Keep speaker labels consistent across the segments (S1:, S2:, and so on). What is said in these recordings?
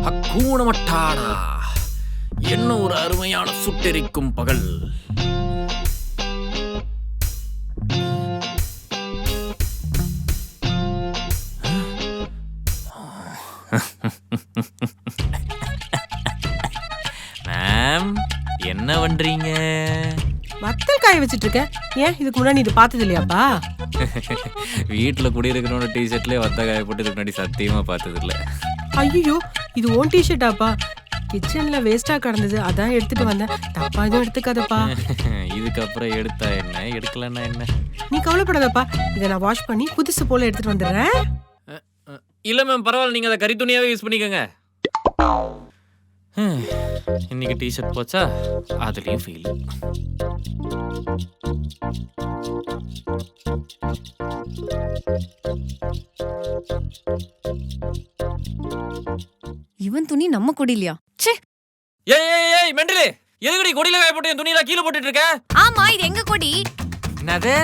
S1: ஹக்கூன மட்டானா, என்ன ஒரு அருமையான சுட்டெரிக்கும் பகல். மேம், என்ன பண்றீங்க?
S2: வத்தல் காய வச்சிட்டு இருக்க. ஏன் இதுக்கு முன்னாடி இது பார்த்தது இல்லையாப்பா?
S1: வீட்டில் குடியிருக்கிறோட டிஷர்ட்லேயே வத்த காய போட்டு முன்னாடி சத்தியமாக பார்த்தது இல்லை.
S2: ஐயோ, இது ஓன் டிஷர்ட்டாப்பா? கிச்சன்ல வேஸ்டா கிடந்தது, அதான் எடுத்துட்டு வந்தேன். தப்பா எதுவும் எடுத்துக்காதப்பா.
S1: இதுக்கப்புறம் எடுத்தா என்ன, எடுக்கலன்னா என்ன?
S2: நீ கவலைப்படாதப்பா, இதை நான் வாஷ் பண்ணி புதுசு போல எடுத்துட்டு வந்துடுறேன்.
S1: இல்லை மேம், பரவாயில்ல, நீங்கள் அதை கறி துணியாகவே யூஸ் பண்ணிக்கோங்க. இன்னைக்கு டிஷர்ட் போச்சா, அதுலேயும் ஃபீல்.
S3: இவன் துணி நம்ம கொடிலையா? ச்சே.
S1: ஏய் மெண்டலே, எதுக்குடி கொடியில காய போட்டு என் துணியில கீழே போட்டுட்டு இருக்க?
S3: ஆமா, இது எங்க கொடி.
S1: என்னது?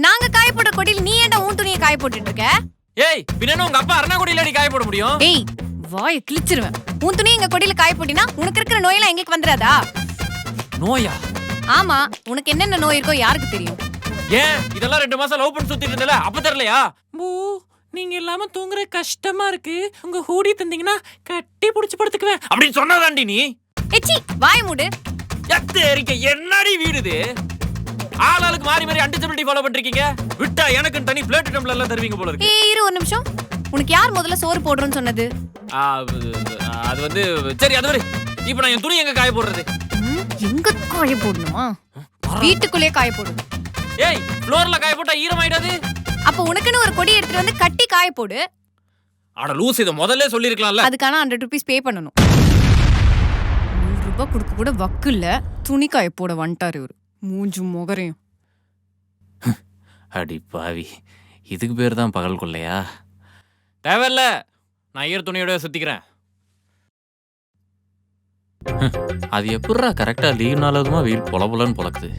S3: நாங்க காய போட்ட கொடியில நீ ஏன்டா உன் துணியை காய போட்டுட்டு இருக்க?
S1: ஏய், பின்ன உங்க அப்பா அரணா கொடியில காய போட முடியும்?
S3: ஏய், வாயை கிழிச்சிருவேன். உன் துணி எங்க கொடியில காய போட்டினா உனக்கு இருக்கிற நோயெல்லாம் எங்களுக்கு வந்துடாதா?
S1: நோயா?
S3: ஆமா, உனக்கு என்னென்ன நோய் இருக்கோ யாருக்கு தெரியும்?
S1: ஏன் இதெல்லாம் 2 மாசம் லவ் பண்ணி சுத்திட்டு இருந்தல, அப்ப தெரியலையா? பூ, நீங்க இல்லாம தூங்குற கஷ்டமா இருக்கு, உங்க ஹூடி தந்தீங்கன்னா கட்டி புடிச்சு படுத்துக்குவேன் அப்படின்னு சொன்னதாண்டி நீ.
S3: எச்சி, வாய் மூடு.
S1: எத்த எரிக்க என்னடி வீடுது? ஆளாளுக்கு மாறி மாறி அன்டிசபிலிட்டி ஃபாலோ பண்றீங்க. விட்டா எனக்கு தனி பிளேட் டம்ளர் எல்லாம் தருவீங்க போல இருக்கு.
S3: ஏய், இரு ஒரு நிமிஷம். உனக்கு யார் முதல்ல சோறு போடுறேன்னு சொன்னது?
S1: அது வந்து சரி, அது வரை. இப்ப நான் என் துணி எங்க காய போடுறது?
S3: எங்க காய போடணுமா? வீட்டுக்குள்ளேயே காய போடு.
S1: ஏய், ஃப்ளோர்ல காய போட்டா ஈரமாயிடாது?
S3: அப்ப உனக்குன்னு ஒரு கொடி எடுத்துட்டு வந்து கட்டி காய போடு.
S1: அட லூஸ், இத முதல்ல சொல்லிருக்கலாம்ல.
S3: அதுக்கான 100 rupees பே பண்ணணும். 100 ரூபாய் கொடுக்க கூட வக்கு இல்ல. துணி காய போட வந்துட்டாரு இவரு. மூஞ்சு முகரையும்.
S1: அடி பாவி, இதுக்கு பேர் தான் பகல் கொள்ளையா? தேவையில்ல, நான் ஈர துணியோட சுத்திக்கிறேன். அது எப்படா கரெக்டா லீவ் நாளதுமா வெயில் பொல பொலன்னு பொழக்குது.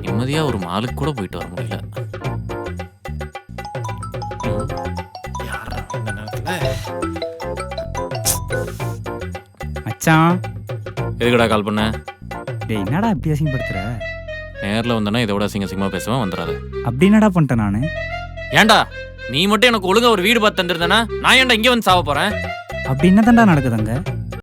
S1: நிம்மதியா ஒரு மாலுக்கு கூட போயிட்டு வர முடியல.
S4: மச்சான்,
S1: எதுக்குடா கால் பண்ண?
S4: டேய், என்னடா இப்படி அசிங்கப்படுத்துற?
S1: நேரில் வந்தனா இதை விட அசிங்கமா பேசுவேன், வந்துடாது.
S4: அப்படி என்னடா பண்ணிட்டேன் நானு?
S1: ஏன்டா நீ மட்டும் எனக்கு ஒழுங்கா ஒரு வீடு பார்த்து தந்துருந்தேனா நான் ஏன்டா இங்கே வந்து சாவ போறேன்?
S4: அப்படி என்னதான்டா நடக்குதுங்க?